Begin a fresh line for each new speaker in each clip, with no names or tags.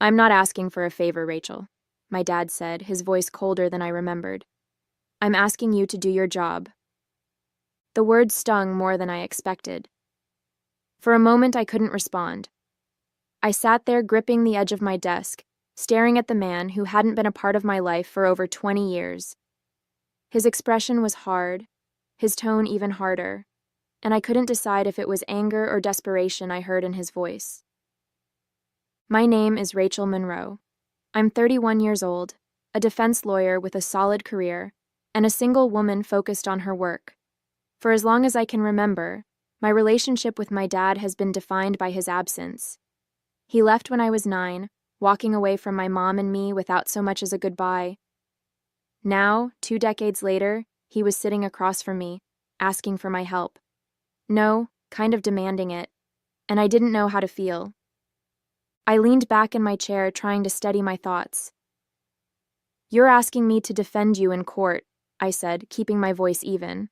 I'm not asking for a favor, Rachel, my dad said, his voice colder than I remembered. I'm asking you to do your job. The words stung more than I expected. For a moment, I couldn't respond. I sat there gripping the edge of my desk, staring at the man who hadn't been a part of my life for over 20 years. His expression was hard, his tone even harder, and I couldn't decide if it was anger or desperation I heard in his voice. My name is Rachel Monroe. I'm 31 years old, a defense lawyer with a solid career, and a single woman focused on her work. For as long as I can remember, my relationship with my dad has been defined by his absence. He left when I was 9, walking away from my mom and me without so much as a goodbye. Now, 2 decades later, he was sitting across from me, asking for my help. No, kind of demanding it, and I didn't know how to feel. I leaned back in my chair, trying to steady my thoughts. You're asking me to defend you in court, I said, keeping my voice even.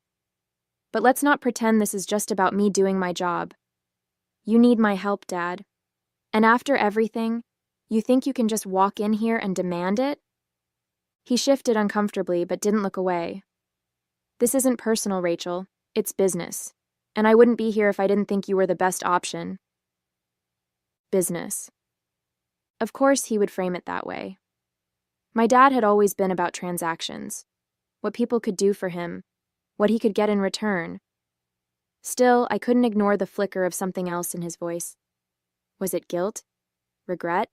But let's not pretend this is just about me doing my job. You need my help, Dad. And after everything, you think you can just walk in here and demand it? He shifted uncomfortably but didn't look away. This isn't personal, Rachel. It's business. And I wouldn't be here if I didn't think you were the best option. Business. Of course he would frame it that way. My dad had always been about transactions, what people could do for him, what he could get in return. Still, I couldn't ignore the flicker of something else in his voice. Was it guilt? Regret?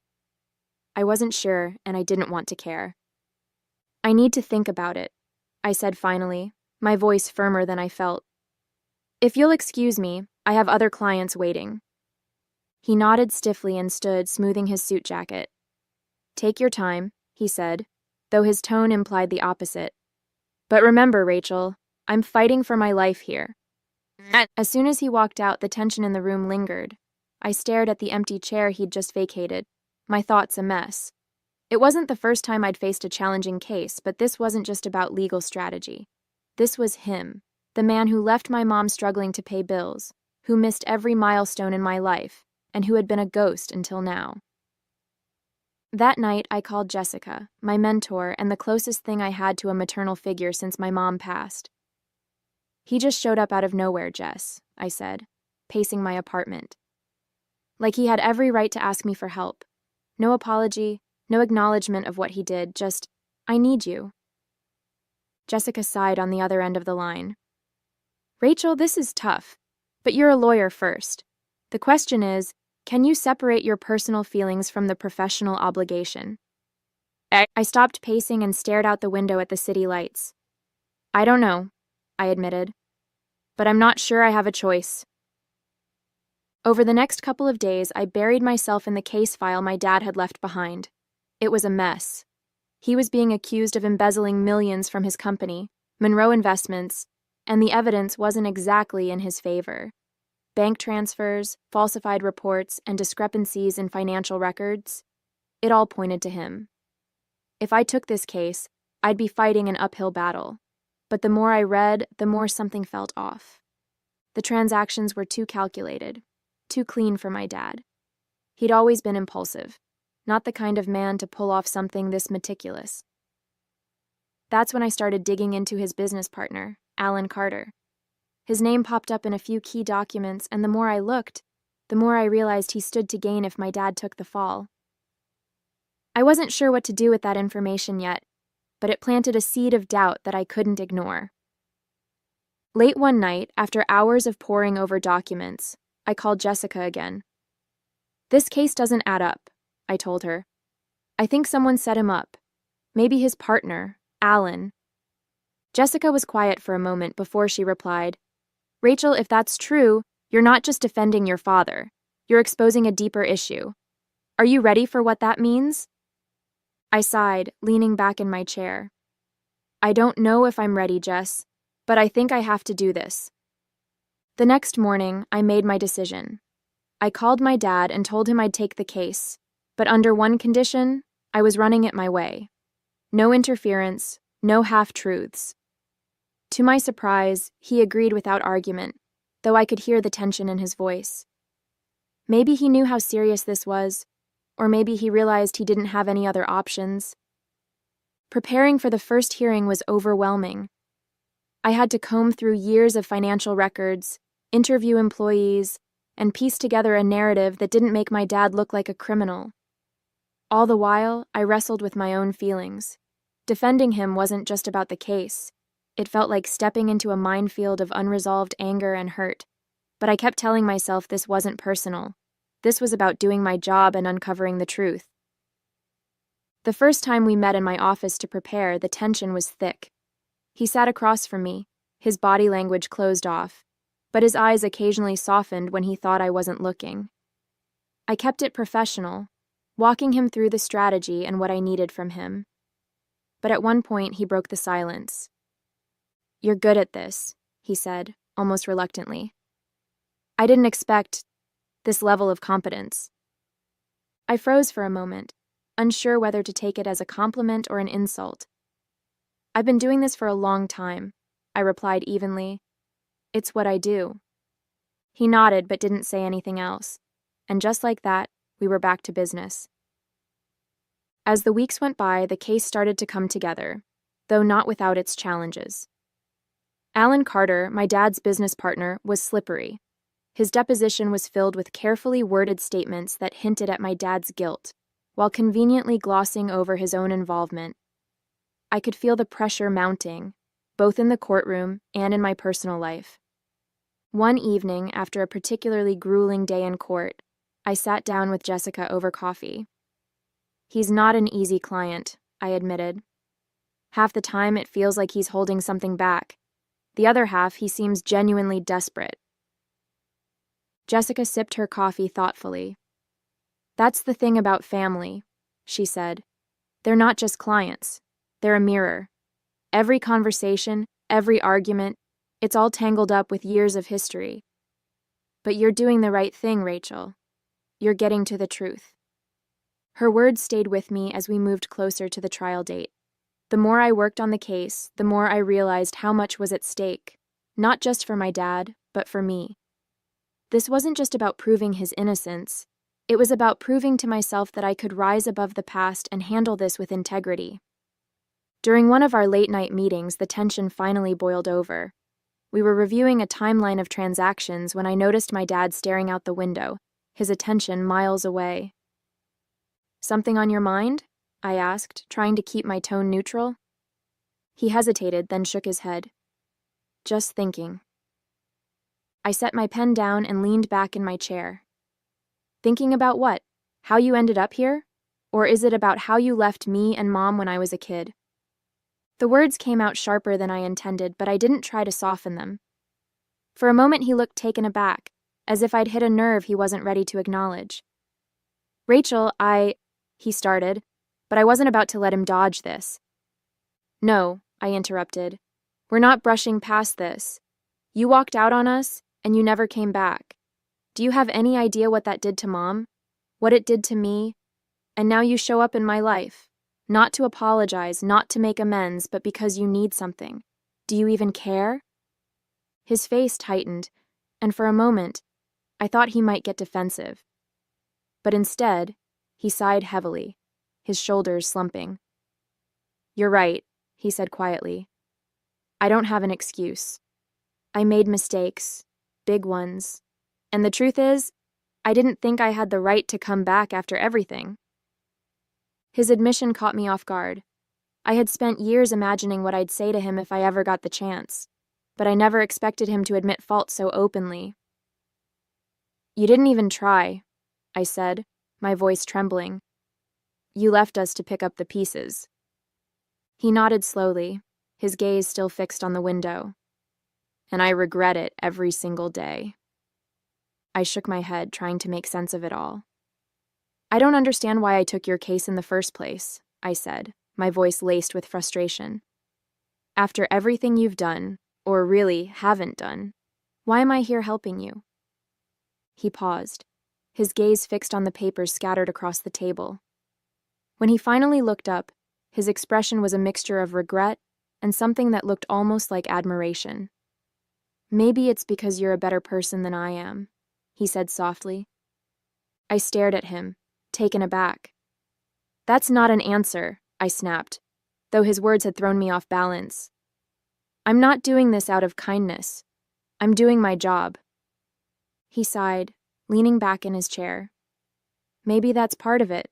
I wasn't sure, and I didn't want to care. I need to think about it, I said finally, my voice firmer than I felt. If you'll excuse me, I have other clients waiting. He nodded stiffly and stood, smoothing his suit jacket. Take your time, he said, though his tone implied the opposite. But remember, Rachel, I'm fighting for my life here. As soon as he walked out, the tension in the room lingered. I stared at the empty chair he'd just vacated, my thoughts a mess. It wasn't the first time I'd faced a challenging case, but this wasn't just about legal strategy. This was him, the man who left my mom struggling to pay bills, who missed every milestone in my life, and who had been a ghost until now. That night, I called Jessica, my mentor and the closest thing I had to a maternal figure since my mom passed. He just showed up out of nowhere, Jess, I said, pacing my apartment. Like he had every right to ask me for help. No apology, no acknowledgement of what he did, just, I need you. Jessica sighed on the other end of the line. Rachel, this is tough, but you're a lawyer first. The question is, can you separate your personal feelings from the professional obligation? I stopped pacing and stared out the window at the city lights. I don't know, I admitted, but I'm not sure I have a choice. Over the next couple of days, I buried myself in the case file my dad had left behind. It was a mess. He was being accused of embezzling millions from his company, Monroe Investments, and the evidence wasn't exactly in his favor. Bank transfers, falsified reports, and discrepancies in financial records, it all pointed to him. If I took this case, I'd be fighting an uphill battle. But the more I read, the more something felt off. The transactions were too calculated, too clean for my dad. He'd always been impulsive, not the kind of man to pull off something this meticulous. That's when I started digging into his business partner, Alan Carter. His name popped up in a few key documents, and the more I looked, the more I realized he stood to gain if my dad took the fall. I wasn't sure what to do with that information yet, but it planted a seed of doubt that I couldn't ignore. Late one night, after hours of poring over documents, I called Jessica again. This case doesn't add up, I told her. I think someone set him up. Maybe his partner, Alan. Jessica was quiet for a moment before she replied, Rachel, if that's true, you're not just defending your father. You're exposing a deeper issue. Are you ready for what that means? I sighed, leaning back in my chair. I don't know if I'm ready, Jess, but I think I have to do this. The next morning, I made my decision. I called my dad and told him I'd take the case, but under one condition, I was running it my way. No interference, no half-truths. To my surprise, he agreed without argument, though I could hear the tension in his voice. Maybe he knew how serious this was, Or maybe he realized he didn't have any other options. Preparing for the first hearing was overwhelming. I had to comb through years of financial records, interview employees, and piece together a narrative that didn't make my dad look like a criminal. All the while, I wrestled with my own feelings. Defending him wasn't just about the case. It felt like stepping into a minefield of unresolved anger and hurt. But I kept telling myself this wasn't personal. This was about doing my job and uncovering the truth. The first time we met in my office to prepare, the tension was thick. He sat across from me, his body language closed off, but his eyes occasionally softened when he thought I wasn't looking. I kept it professional, walking him through the strategy and what I needed from him. But at one point, he broke the silence. "You're good at this," he said, almost reluctantly. I didn't expect this level of competence. I froze for a moment, unsure whether to take it as a compliment or an insult. "I've been doing this for a long time," I replied evenly. "It's what I do." He nodded but didn't say anything else, and just like that, we were back to business. As the weeks went by, the case started to come together, though not without its challenges. Alan Carter, my dad's business partner, was slippery. His deposition was filled with carefully worded statements that hinted at my dad's guilt, while conveniently glossing over his own involvement. I could feel the pressure mounting, both in the courtroom and in my personal life. One evening, after a particularly grueling day in court, I sat down with Jessica over coffee. "He's not an easy client," I admitted. "Half the time it feels like he's holding something back. The other half, he seems genuinely desperate." Jessica sipped her coffee thoughtfully. "That's the thing about family," she said. "They're not just clients. They're a mirror. Every conversation, every argument, it's all tangled up with years of history. But you're doing the right thing, Rachel. You're getting to the truth." Her words stayed with me as we moved closer to the trial date. The more I worked on the case, the more I realized how much was at stake, not just for my dad, but for me. This wasn't just about proving his innocence. It was about proving to myself that I could rise above the past and handle this with integrity. During one of our late-night meetings, the tension finally boiled over. We were reviewing a timeline of transactions when I noticed my dad staring out the window, his attention miles away. "Something on your mind?" I asked, trying to keep my tone neutral. He hesitated, then shook his head. "Just thinking." I set my pen down and leaned back in my chair. "Thinking about what? How you ended up here? Or is it about how you left me and Mom when I was a kid?" The words came out sharper than I intended, but I didn't try to soften them. For a moment he looked taken aback, as if I'd hit a nerve he wasn't ready to acknowledge. "Rachel, he started, but I wasn't about to let him dodge this. "No," I interrupted. "We're not brushing past this. You walked out on us, and you never came back. Do you have any idea what that did to Mom? What it did to me? And now you show up in my life. Not to apologize, not to make amends, but because you need something. Do you even care?" His face tightened, and for a moment, I thought he might get defensive. But instead, he sighed heavily, his shoulders slumping. "You're right," he said quietly. "I don't have an excuse. I made mistakes, big ones, and the truth is, I didn't think I had the right to come back after everything." His admission caught me off guard. I had spent years imagining what I'd say to him if I ever got the chance, but I never expected him to admit fault so openly. "You didn't even try," I said, my voice trembling. "You left us to pick up the pieces." He nodded slowly, his gaze still fixed on the window. "And I regret it every single day." I shook my head, trying to make sense of it all. "I don't understand why I took your case in the first place," I said, my voice laced with frustration. "After everything you've done, or really haven't done, why am I here helping you?" He paused, his gaze fixed on the papers scattered across the table. When he finally looked up, his expression was a mixture of regret and something that looked almost like admiration. "Maybe it's because you're a better person than I am," he said softly. I stared at him, taken aback. That's not an answer, I snapped, though his words had thrown me off balance. I'm not doing this out of kindness. I'm doing my job. He sighed, leaning back in his chair. Maybe that's part of it.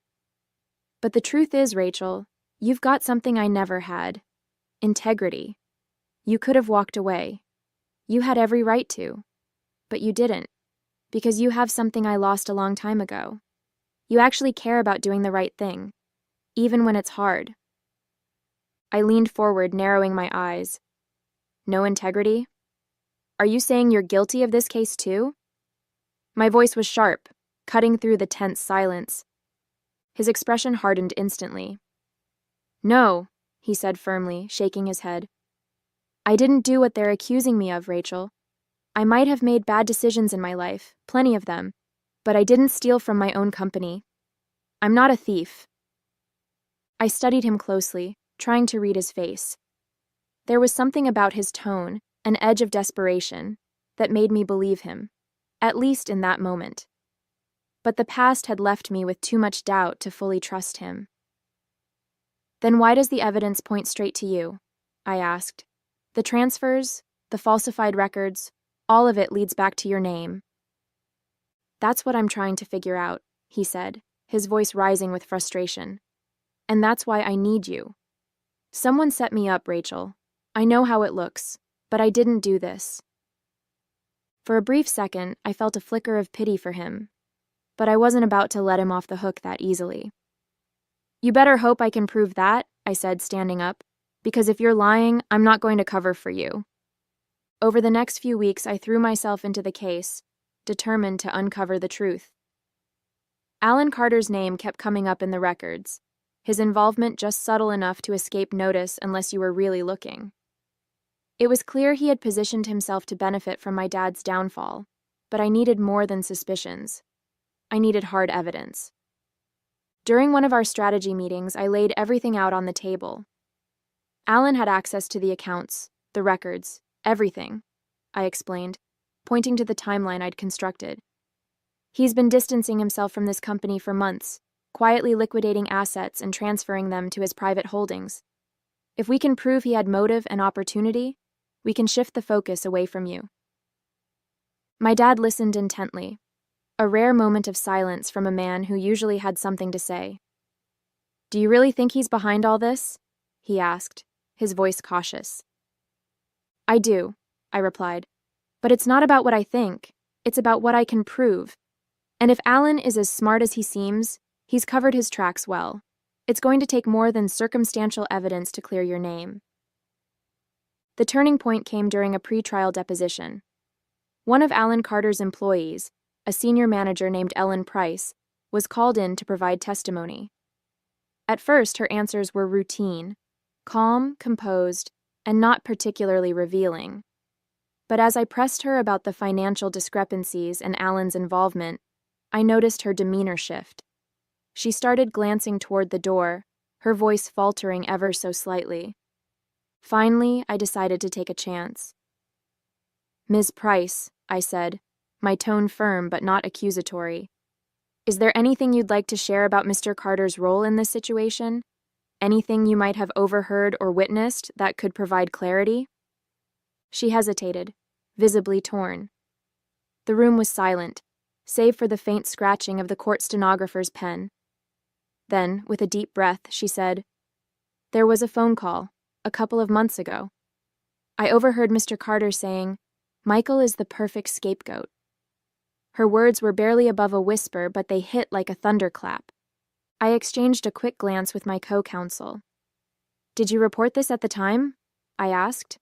But the truth is, Rachel, you've got something I never had. Integrity. You could have walked away. You had every right to. But you didn't. Because you have something I lost a long time ago. You actually care about doing the right thing, even when it's hard. I leaned forward, narrowing my eyes. No integrity? Are you saying you're guilty of this case too? My voice was sharp, cutting through the tense silence. His expression hardened instantly. No, he said firmly, shaking his head. I didn't do what they're accusing me of, Rachel. I might have made bad decisions in my life, plenty of them, but I didn't steal from my own company. I'm not a thief. I studied him closely, trying to read his face. There was something about his tone, an edge of desperation, that made me believe him, at least in that moment. But the past had left me with too much doubt to fully trust him. Then why does the evidence point straight to you? I asked. The transfers, the falsified records, all of it leads back to your name. That's what I'm trying to figure out, he said, his voice rising with frustration. And that's why I need you. Someone set me up, Rachel. I know how it looks, but I didn't do this. For a brief second, I felt a flicker of pity for him, but I wasn't about to let him off the hook that easily. You better hope I can prove that, I said, standing up, because if you're lying, I'm not going to cover for you. Over the next few weeks, I threw myself into the case, determined to uncover the truth. Alan Carter's name kept coming up in the records, his involvement just subtle enough to escape notice unless you were really looking. It was clear he had positioned himself to benefit from my dad's downfall, but I needed more than suspicions. I needed hard evidence. During one of our strategy meetings, I laid everything out on the table. Alan had access to the accounts, the records, everything, I explained, pointing to the timeline I'd constructed. He's been distancing himself from this company for months, quietly liquidating assets and transferring them to his private holdings. If we can prove he had motive and opportunity, we can shift the focus away from you. My dad listened intently, a rare moment of silence from a man who usually had something to say. Do you really think he's behind all this? He asked, his voice cautious. I do, I replied. But it's not about what I think, it's about what I can prove. And if Alan is as smart as he seems, he's covered his tracks well. It's going to take more than circumstantial evidence to clear your name. The turning point came during a pre-trial deposition. One of Alan Carter's employees, a senior manager named Ellen Price, was called in to provide testimony. At first, her answers were routine, calm, composed, and not particularly revealing. But as I pressed her about the financial discrepancies and Alan's involvement, I noticed her demeanor shift. She started glancing toward the door, her voice faltering ever so slightly. Finally, I decided to take a chance. Ms. Price, I said, my tone firm but not accusatory. Is there anything you'd like to share about Mr. Carter's role in this situation? Anything you might have overheard or witnessed that could provide clarity? She hesitated, visibly torn. The room was silent, save for the faint scratching of the court stenographer's pen. Then, with a deep breath, she said, There was a phone call, a couple of months ago. I overheard Mr. Carter saying, Michael is the perfect scapegoat. Her words were barely above a whisper, but they hit like a thunderclap. I exchanged a quick glance with my co-counsel. Did you report this at the time? I asked.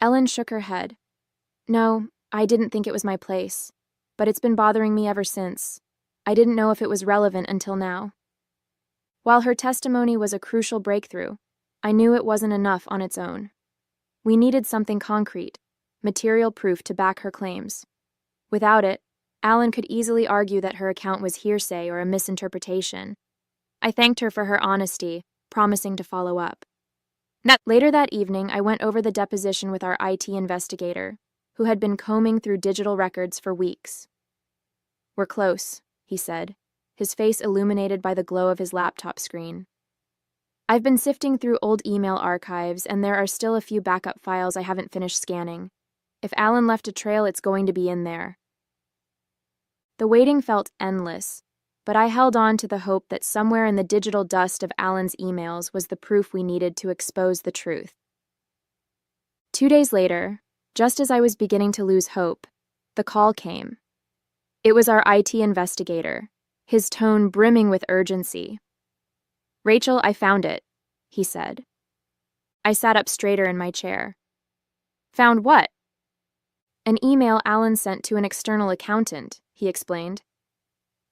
Ellen shook her head. No, I didn't think it was my place, but it's been bothering me ever since. I didn't know if it was relevant until now. While her testimony was a crucial breakthrough, I knew it wasn't enough on its own. We needed something concrete, material proof to back her claims. Without it, Alan could easily argue that her account was hearsay or a misinterpretation. I thanked her for her honesty, promising to follow up. Later that evening, I went over the deposition with our IT investigator, who had been combing through digital records for weeks. We're close, he said, his face illuminated by the glow of his laptop screen. I've been sifting through old email archives, and there are still a few backup files I haven't finished scanning. If Alan left a trail, it's going to be in there. The waiting felt endless, but I held on to the hope that somewhere in the digital dust of Alan's emails was the proof we needed to expose the truth. 2 days later, just as I was beginning to lose hope, the call came. It was our IT investigator, his tone brimming with urgency. "Rachel, I found it," he said. I sat up straighter in my chair. "Found what?" "An email Alan sent to an external accountant," he explained.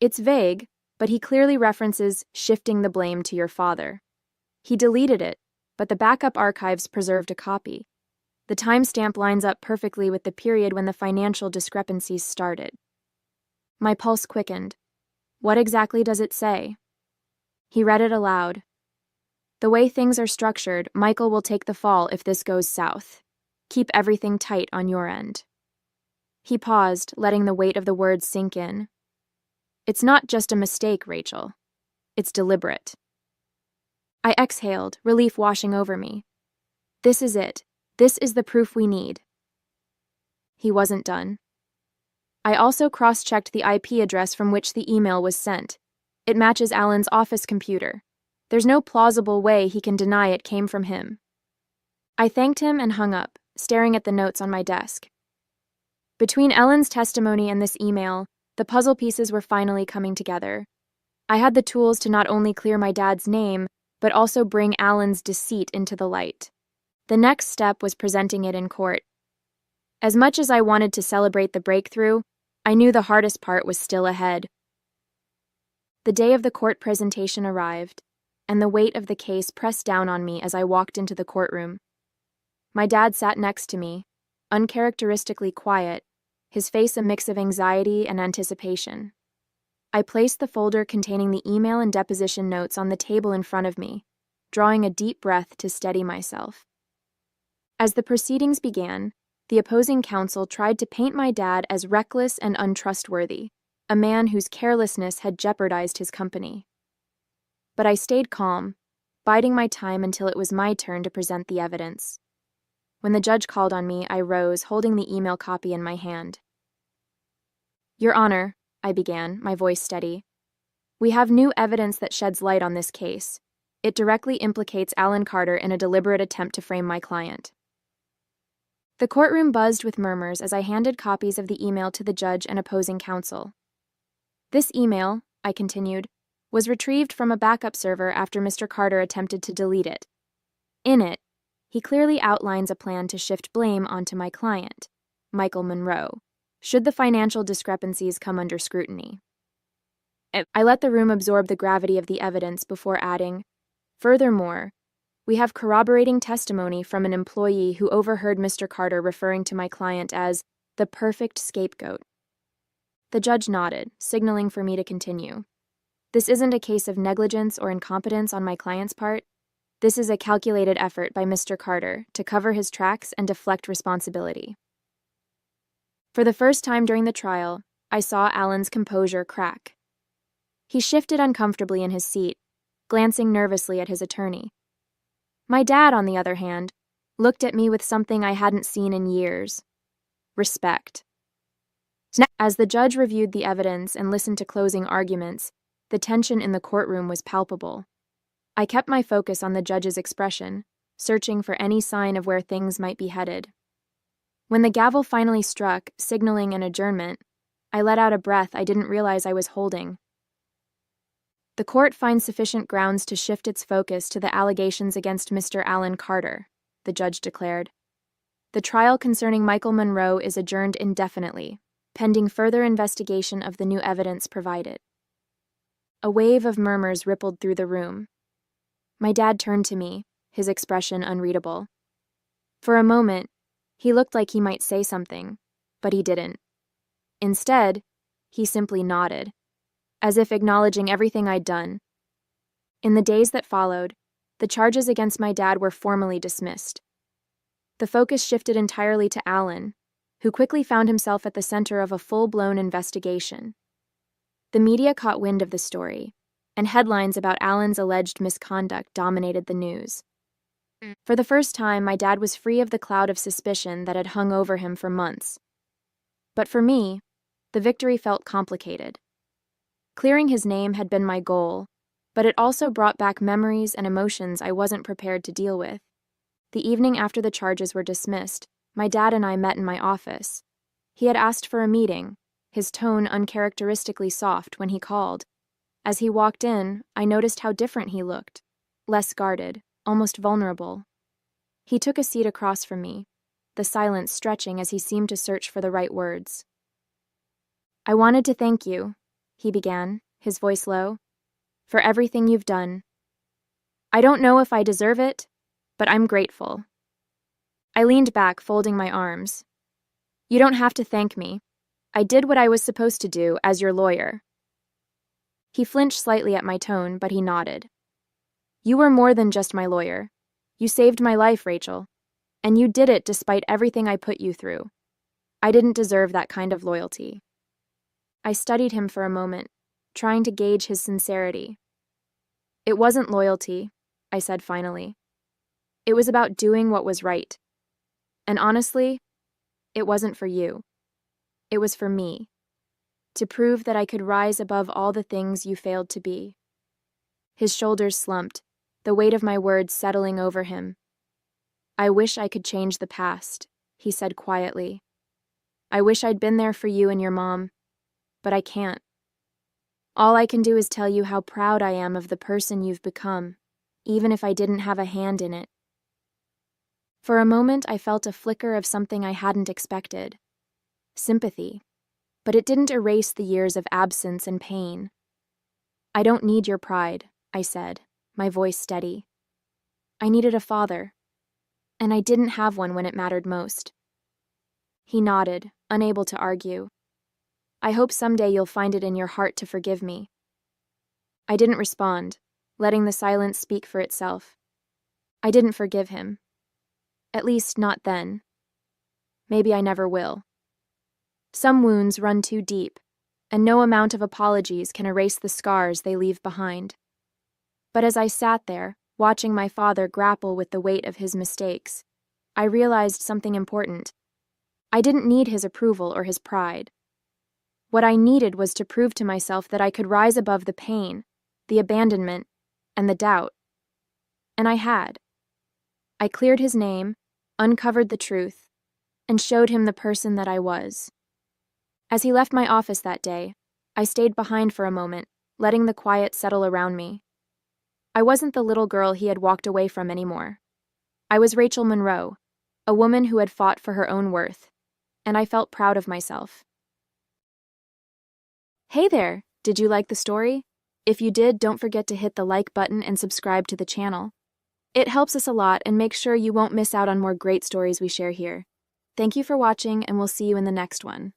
"It's vague, but he clearly references shifting the blame to your father. He deleted it, but the backup archives preserved a copy. The timestamp lines up perfectly with the period when the financial discrepancies started." My pulse quickened. "What exactly does it say?" He read it aloud. "The way things are structured, Michael will take the fall if this goes south. Keep everything tight on your end." He paused, letting the weight of the words sink in. "It's not just a mistake, Rachel. It's deliberate." I exhaled, relief washing over me. This is it. This is the proof we need. He wasn't done. I also cross-checked the IP address from which the email was sent. It matches Alan's office computer. There's no plausible way he can deny it came from him. I thanked him and hung up, staring at the notes on my desk. Between Ellen's testimony and this email, the puzzle pieces were finally coming together. I had the tools to not only clear my dad's name, but also bring Alan's deceit into the light. The next step was presenting it in court. As much as I wanted to celebrate the breakthrough, I knew the hardest part was still ahead. The day of the court presentation arrived, and the weight of the case pressed down on me as I walked into the courtroom. My dad sat next to me, uncharacteristically quiet, his face a mix of anxiety and anticipation. I placed the folder containing the email and deposition notes on the table in front of me, drawing a deep breath to steady myself. As the proceedings began, the opposing counsel tried to paint my dad as reckless and untrustworthy, a man whose carelessness had jeopardized his company. But I stayed calm, biding my time until it was my turn to present the evidence. When the judge called on me, I rose, holding the email copy in my hand. "Your Honor," I began, my voice steady, "we have new evidence that sheds light on this case. It directly implicates Alan Carter in a deliberate attempt to frame my client." The courtroom buzzed with murmurs as I handed copies of the email to the judge and opposing counsel. "This email," I continued, "was retrieved from a backup server after Mr. Carter attempted to delete it. In it, he clearly outlines a plan to shift blame onto my client, Michael Monroe, should the financial discrepancies come under scrutiny." I let the room absorb the gravity of the evidence before adding, "Furthermore, we have corroborating testimony from an employee who overheard Mr. Carter referring to my client as the perfect scapegoat." The judge nodded, signaling for me to continue. "This isn't a case of negligence or incompetence on my client's part. This is a calculated effort by Mr. Carter to cover his tracks and deflect responsibility." For the first time during the trial, I saw Alan's composure crack. He shifted uncomfortably in his seat, glancing nervously at his attorney. My dad, on the other hand, looked at me with something I hadn't seen in years: respect. As the judge reviewed the evidence and listened to closing arguments, the tension in the courtroom was palpable. I kept my focus on the judge's expression, searching for any sign of where things might be headed. When the gavel finally struck, signaling an adjournment, I let out a breath I didn't realize I was holding. "The court finds sufficient grounds to shift its focus to the allegations against Mr. Alan Carter," the judge declared. "The trial concerning Michael Monroe is adjourned indefinitely, pending further investigation of the new evidence provided." A wave of murmurs rippled through the room. My dad turned to me, his expression unreadable. For a moment, he looked like he might say something, but he didn't. Instead, he simply nodded, as if acknowledging everything I'd done. In the days that followed, the charges against my dad were formally dismissed. The focus shifted entirely to Alan, who quickly found himself at the center of a full-blown investigation. The media caught wind of the story, and headlines about Alan's alleged misconduct dominated the news. For the first time, my dad was free of the cloud of suspicion that had hung over him for months. But for me, the victory felt complicated. Clearing his name had been my goal, but it also brought back memories and emotions I wasn't prepared to deal with. The evening after the charges were dismissed, my dad and I met in my office. He had asked for a meeting, his tone uncharacteristically soft when he called. As he walked in, I noticed how different he looked, less guarded, almost vulnerable. He took a seat across from me, the silence stretching as he seemed to search for the right words. "I wanted to thank you," he began, his voice low, "for everything you've done. I don't know if I deserve it, but I'm grateful." I leaned back, folding my arms. "You don't have to thank me. I did what I was supposed to do as your lawyer." He flinched slightly at my tone, but he nodded. "You were more than just my lawyer. You saved my life, Rachel. And you did it despite everything I put you through. I didn't deserve that kind of loyalty." I studied him for a moment, trying to gauge his sincerity. "It wasn't loyalty," I said finally. "It was about doing what was right. And honestly, it wasn't for you. It was for me. To prove that I could rise above all the things you failed to be." His shoulders slumped, the weight of my words settling over him. "I wish I could change the past," he said quietly. "I wish I'd been there for you and your mom, but I can't. All I can do is tell you how proud I am of the person you've become, even if I didn't have a hand in it." For a moment, I felt a flicker of something I hadn't expected. Sympathy. But it didn't erase the years of absence and pain. "I don't need your pride," I said, my voice steady. "I needed a father, and I didn't have one when it mattered most." He nodded, unable to argue. "I hope someday you'll find it in your heart to forgive me." I didn't respond, letting the silence speak for itself. I didn't forgive him. At least not then. Maybe I never will. Some wounds run too deep, and no amount of apologies can erase the scars they leave behind. But as I sat there, watching my father grapple with the weight of his mistakes, I realized something important. I didn't need his approval or his pride. What I needed was to prove to myself that I could rise above the pain, the abandonment, and the doubt. And I had. I cleared his name, uncovered the truth, and showed him the person that I was. As he left my office that day, I stayed behind for a moment, letting the quiet settle around me. I wasn't the little girl he had walked away from anymore. I was Rachel Monroe, a woman who had fought for her own worth, and I felt proud of myself. Hey there! Did you like the story? If you did, don't forget to hit the like button and subscribe to the channel. It helps us a lot and makes sure you won't miss out on more great stories we share here. Thank you for watching, and we'll see you in the next one.